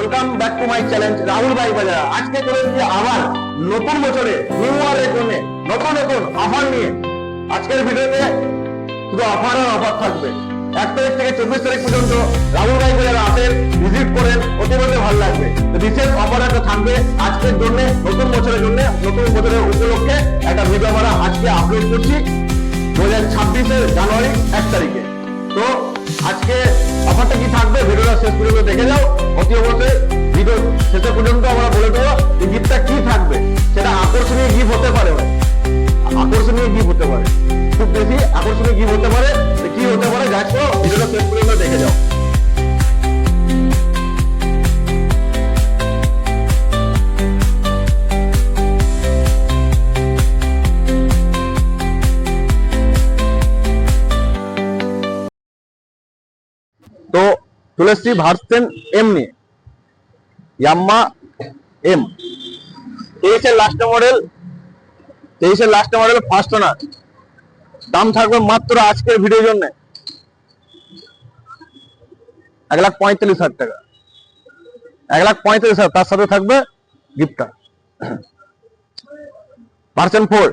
Welcome back to my challenge Rahul bike বাজার। আজকে চলে এসেছি আবার নতুন বছরে নিউ ইয়ারের জন্য নতুন নতুন অফার নিয়ে। আজকের ভিডিওতে শুধু অফার আর অফার থাকবে। 1 তারিখ থেকে 24 তারিখ পর্যন্ত রাহুল বাইক বাজারে আসেন, ভিজিট করেন, অতিরিক্ত ভালো লাগবে। বিশেষ অফার একটা থাকবে আজকের জন্য, নতুন বছরের জন্য, নতুন বছরের উপলক্ষে একটা ভিডিও আমরা আজকে আপলোড করছি 2026 জানুয়ারি 1 তারিখে। তো আজকে অফারটা কি থাকবে ভিডিওটা শেষ পর্যন্ত দেখে যাও। অতি অবশ্যই ভিডিও শেষে পর্যন্ত আমরা বলে দেবো এই গিফটটা কি থাকবে। সেটা আকর্ষণীয় গিফট হতে পারে, আকর্ষণীয় গিফট হতে পারে, খুব বেশি আকর্ষণীয় গিফট হতে পারে। কি হতে পারে দেখো, ভিডিওটা শেষ পর্যন্ত দেখে যাও। তো চলে এসছি ভার্সেন এম নিয়ে, ইয়াম্মা এম 23-এর লাস্ট মডেল ফার্স্ট ওনার। দাম থাকবে মাত্র আজকের ভিডিওর জন্য 1,45,000 টাকা, 1,45,000। তার সাথে থাকবে গিফটটা। ভার্সন 4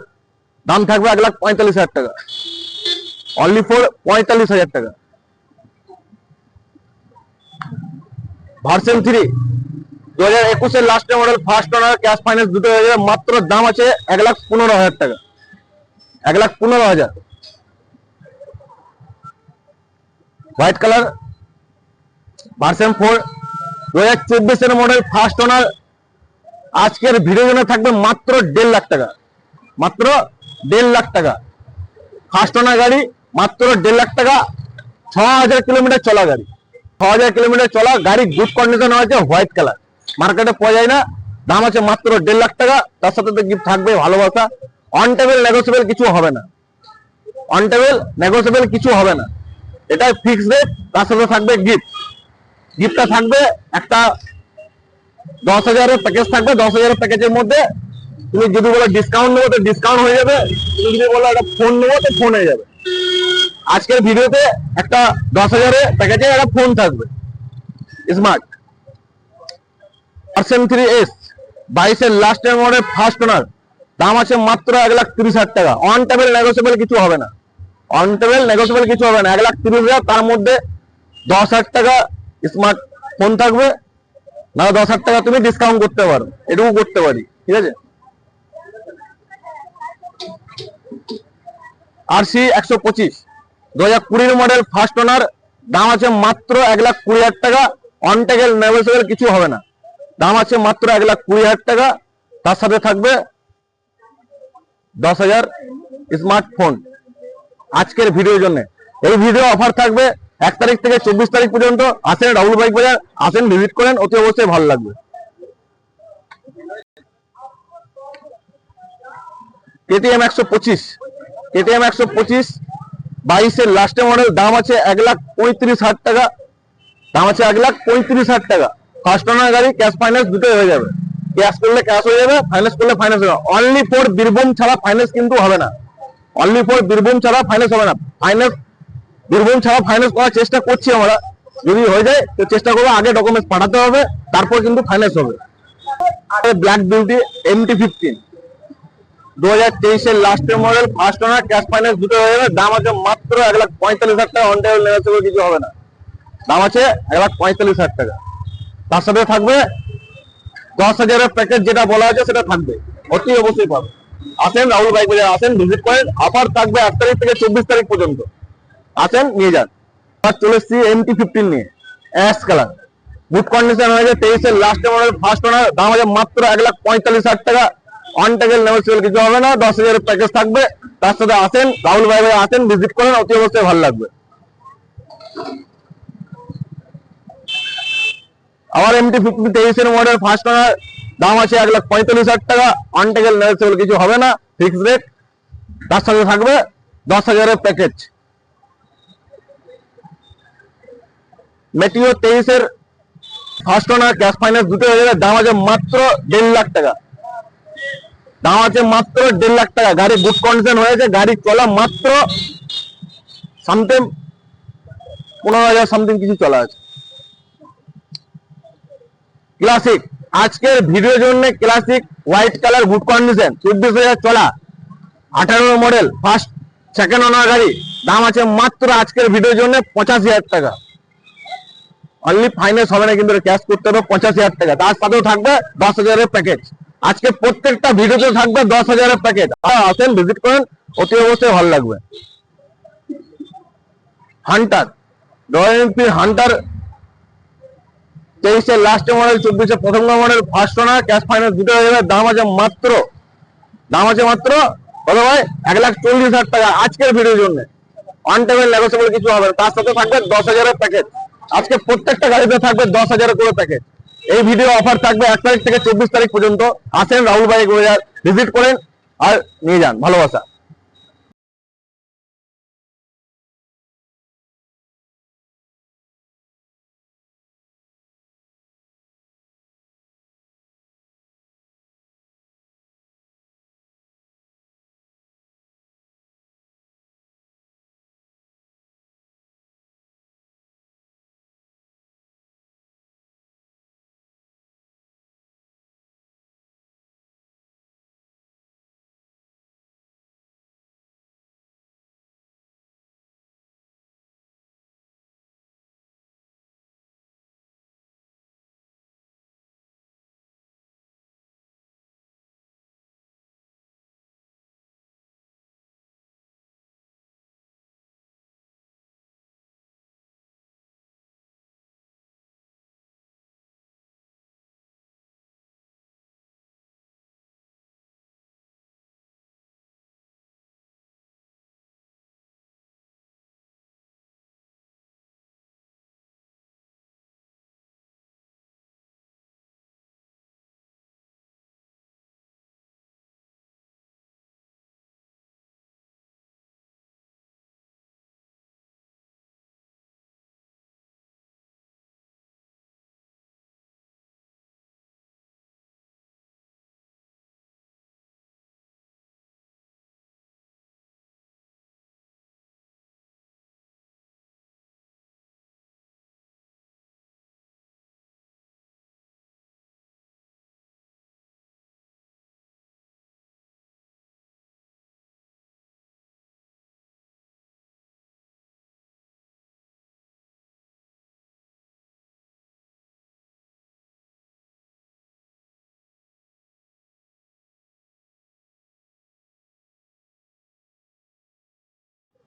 দাম থাকবে 1,45,000 টাকা, অনলি ফর 45,000 টাকা। ভার্সন 3 2021-এর last model first owner, cash finance দুটো হয়ে যাবে। মাত্র দাম আছে 1,15,000 টাকা, 1,15,000। হোয়াইট কালার ভার্সন 4 2024-এর মডেল ফার্স্ট ওনার। আজকের ভিডিও জন্য থাকবে মাত্র 1.5 লাখ টাকা, মাত্র 1.5 লাখ টাকা। ফার্স্ট ওনার গাড়ি, মাত্র 1.5 লাখ টাকা। 6,000 কিলোমিটার চলা গাড়ি, 6,000 কিলোমিটার চলা গাড়ি, গুড কন্ডিশন আছে, হোয়াইট কালার, মার্কেটে পাওয়া যায় না। দাম আছে মাত্র 1.5 লাখ টাকা। তার সাথে তো গিফট থাকবে ভালোবাসা। অন টেবিল নেগোসিয়েবল কিছু হবে না, অন টেবিল নেগোসিয়েবল কিছু হবে না, এটাই ফিক্সড রেট। তার সাথে থাকবে গিফট। গিফটটা থাকবে একটা 10,000-এর প্যাকেজ থাকবে। 10,000-এর প্যাকেজের মধ্যে তুমি যদি বলো ডিসকাউন্ট নেবো তো ডিসকাউন্ট হয়ে যাবে, তুমি যদি বলো একটা ফোন নেবো তো ফোন হয়ে যাবে। আজকের ভিডিওতে একটা 10,000-এর প্যাকেজে একটা ফোন থাকবে স্মার্ট। ভার্সন 3S 22-এর লাস্টের মডেল ফার্স্ট ওনার। দাম আছে মাত্র 1,30,000 টাকা। অন টেবিল নেগোসিয়েবল কিছু হবে না, অন টেবিল নেগোসিয়েবল কিছু হবে না। 1,30,000। তার মধ্যে 10,000 টাকা স্মার্ট ফোন থাকবে, না 10,000 টাকা তুমি ডিসকাউন্ট করতে পারো, এটুকু করতে পারি, ঠিক আছে। RC 125 2020 model first owner. দাম আছে মাত্র 1,20,000 টাকা। অন টেবিল নেগোসিয়েবল কিছু হবে না। দাম আছে মাত্র 1,20,000 টাকা। তার সাথে থাকবে 10,000 স্মার্টফোন আজকের ভিডিওর জন্য। এই ভিডিও অফার থাকবে 1 তারিখ থেকে 24 তারিখ পর্যন্ত। আসেন রাহুল বাইক বাজার, আসেন ভিজিট করেন, অতি অবশ্যই ভালো লাগবে। KTM 125 22-এর লাস্টে মডেল। দাম আছে 1,35,000 টাকা, দাম আছে 1,35,000 টাকা। ফার্স্ট ওনার গাড়ি, ক্যাশ ফাইন্যান্স দুটোই হয়ে যাবে। ক্যাশ করলে ক্যাশ হয়ে যাবে, ফাইন্যান্স করলে ফাইন্যান্স হবে। অনলি ফর বীরভূম ছাড়া ফাইন্যান্স কিন্তু হবে না, অনলি ফর বীরভূম ছাড়া ফাইন্যান্স হবে না। ফাইন্যান্স বীরভূম ছাড়া ফাইন্যান্স করার চেষ্টা করছি আমরা, যদি হয়ে যায় তো চেষ্টা করবো। আগে ডকুমেন্টস পাঠাতে হবে, তারপর কিন্তু ফাইন্যান্স হবে। ব্ল্যাক বিউটি MT-15 2023-এর লাস্টের model first owner, cash finance দুটো হয়ে যাবে। দাম আছে মাত্র 1,45,000 টাকা। অন টেবিল নেগোসিয়েবল কিছু হবে না। দাম আছে 1,45,000 টাকা। তার সাথে থাকবে 10,000-এর প্যাকেজ, যেটা বলা আছে সেটা থাকবে, অতি অবশ্যই পাবে। আসেন রাহুল বাইক বাজার, আসেন ভিজিট করেন। অফার থাকবে 1 তারিখ থেকে 24 তারিখ পর্যন্ত। আসেন নিয়ে যান। আর চলে এসেছি MT-15 নিয়ে, অ্যাশ কালার, গুড কন্ডিশন হয়েছে, 23-এর লাস্ট মডেল ফার্স্ট ওনার। দাম আছে মাত্র 1,45,000 টাকা। অন টেবিল নেগোসিয়েবল কিছু হবে না, 10,000-এর প্যাকেজ থাকবে। তার সাথে আসেন রাহুল বাইক বাজার, আসেন ভিজিট করেন, অতি অবশ্যই ভালো লাগবে। আবার MT-15 23-এর মডেল ফার্স্ট ওনার। দাম আছে 1,45,000 টাকা। অন টেবিল নেগোসিয়েবল কিছু হবে না, ফিক্সড রেট। তার সাথে থাকবে 10,000-এর প্যাকেজ। মেটিও 23-এর ফার্স্ট ওনার, ক্যাশ ফাইন্যান্স দুটো হয়ে যাবে। দাম আছে মাত্র 1.5 লাখ টাকা, দাম আছে মাত্র 1.5 লাখ টাকা। গাড়ি গুড কন্ডিশন হয়েছে, গাড়ি চলা মাত্র সামথিং 15,000 সামথিং কিছু চলা আছে। ক্লাসিক, আজকের ভিডিওর জন্য classic white colour good condition 24,000 চলা 18 মডেল ফার্স্ট সেকেন্ড ওনার গাড়ি, দাম আছে মাত্র আজকের ভিডিওর জন্য 85,000 টাকা। অনলি ফাইন্যান্স হবে না, কিন্তু ক্যাশ করতে হবে 85,000 টাকা। তার সাথেও থাকবে 10,000 প্যাকেজ। আজকে প্রত্যেকটা ভিডিওতে থাকবে 10,000 প্যাকেজ। আসেন ভিজিট করেন, অতি অবশ্যই ভালো লাগবে। Hunter, royal Enfield Hunter 23 last model, 24 প্রথম model, first owner, cash finance দুটো হয়ে যাবে। দাম আছে মাত্র কত ভাই? 1,40,000 টাকা আজকের ভিডিওর জন্য। অন টেবিল নেগোসিয়েবল কিছু হবে না। তার সাথে থাকবে 10,000 প্যাকেজ। আজকে প্রত্যেকটা গাড়িতে থাকবে 10,000 করে প্যাকেজ। এই ভিডিও অফার থাকবে 1 তারিখ থেকে 24 তারিখ পর্যন্ত। আসেন রাহুল বাইক বাজার, ভিজিট করেন আর নিয়ে যান। ভালোবাসা।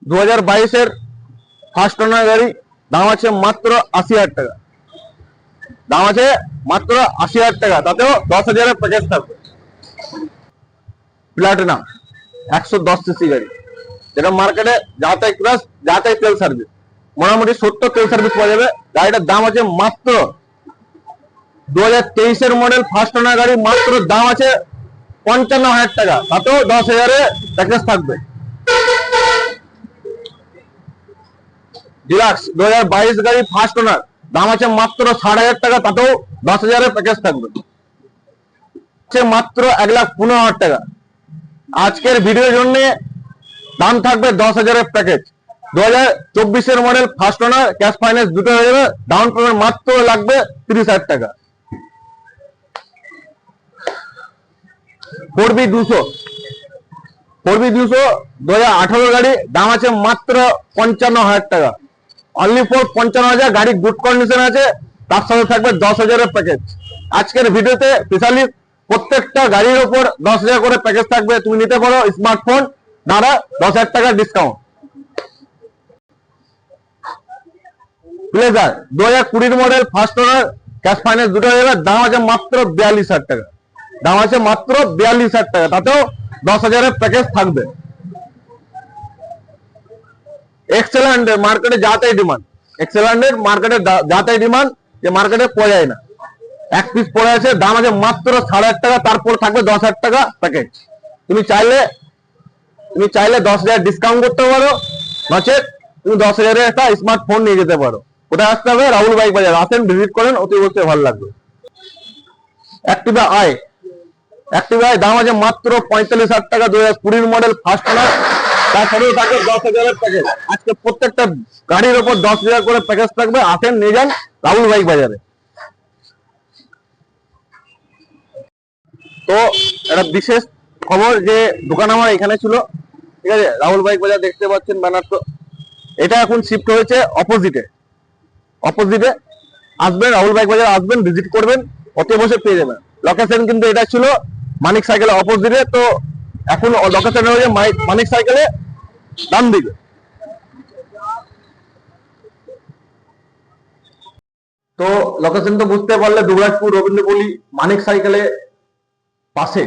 দু 2022-এর ফার্স্ট ওনার গাড়ি, দাম আছে মাত্র 80,000 টাকা। দাম আছে মাত্র 80,000 টাকা, তাতেও 10,000 প্যাকেজ থাকবে। প্লাটিনাম 110 সিসি গাড়ি, যেটা মার্কেটে যাতায়াত প্লাস যাতায়াত তেল সার্ভিস, মোটামুটি 70 তেল সার্ভিস পাওয়া যাবে। গাড়িটার দাম আছে মাত্র 2023-এর মডেল ফার্স্ট ওনার গাড়ি, মাত্র দাম আছে 55,000 টাকা, তাতেও 10,000 প্যাকেজ থাকবে। ডিলাক্স 2022 গাড়ি ফার্স্ট ওনার, দাম আছে মাত্র 60,000 টাকা, তাতেও 10,000 প্যাকেজ থাকবে। মাত্র 1,15,000 টাকা। আজকের ভিডিওর জন্য দাম থাকবে 10,000 প্যাকেজ। 2024-এর model first owner, cash finance দুটো হয়ে যাবে। ডাউন পেমেন্ট মাত্র লাগবে 30,000 টাকা। 4B200 2018 গাড়ি, দাম আছে মাত্র 55,000 টাকা। Only for 55,000। গাড়ি গুড কন্ডিশন আছে, তার সাথে থাকবে 10,000 প্যাকেজ। আজকের ভিডিওতে স্পেশালি প্রত্যেকটা গাড়ির উপর 10,000 করে প্যাকেজ থাকবে। তুমি নিতে পারো স্মার্টফোন দ্বারা 10,000 টাকা discount. Pleasure 2020 model first owner, cash finance দুটো হয়ে যাবে। দাম আছে মাত্র 42,000 টাকা। দাম আছে মাত্র 42,000 টাকা, তাতেও 10,000 প্যাকেজ থাকবে। এক্সেলেন্টের মার্কেটে যাতাই ডিমান্ড, এক্সেলেন্টের মার্কেটে যাতাই ডিমান্ড, যে মার্কেটে পাওয়া যায় না। এক পিস পড়ে আছে, দাম আছে মাত্র 8,500 টাকা, তারপর থাকবে 10,000 টাকা প্যাকেজ। তুমি চাইলে 10,000 ডিসকাউন্ট করতে পারো, নচেত তুমি 10,000 একটা স্মার্টফোন নিয়ে যেতে পারো। কোথায় আসতে হবে? রাহুল বাইক বাজার। আসেন, ভিজিট করেন, অতি অবশ্যই ভালো লাগবে। অ্যাক্টিভা আই, দাম আছে মাত্র 45,000 টাকা। 2020 মডেল ফার্স্ট ওনার, তার সাথে থাকবে 10,000 প্যাকেজ। আজকে প্রত্যেকটা গাড়ির উপর 10,000 করে প্যাকেজ থাকবে। আসেন, নিয়ে যান রাহুল বাইক বাজারে। তো একটা বিশেষ খবর যে দোকান আমার এখানে ছিল, ঠিক আছে, রাহুল বাইক বাজার দেখতে পাচ্ছেন ব্যানার, তো এটা এখন শিফট হয়েছে অপোজিটে। অপোজিটে আসবেন, রাহুল বাইক বাজার আসবেন, ভিজিট করবেন, অতি বসে পেয়ে যাবেন। লোকেশন কিন্তু এটা ছিল মানিক সাইকেলের অপোজিটে, তো এখন লোকেশন হয়েছে মানিক সাইকেলে ডান দিকে। তো লোকেশন তো বুঝতে পারলে, দুবরাজপুর রবীন্দ্রপল্লী মানিক সাইকেলে পাশে,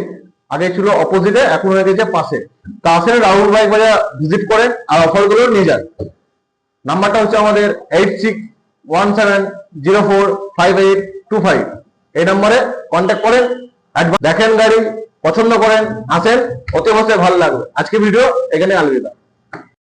আগে ছিল অপোজিটে, এখন হয়ে গেছে পাশে। তা আসেন রাহুল বাইক বাজার ভিজিট করেন আর অফার গুলো নিয়ে যান। নাম্বারটা হচ্ছে আমাদের 8617045825। এই নম্বরে কন্ট্যাক্ট করেন, দেখেন গাড়ি, পছন্দ করেন, আসেন, অতি অবশ্যই ভালো লাগবে। আজকে ভিডিও এখানে আলবিদা।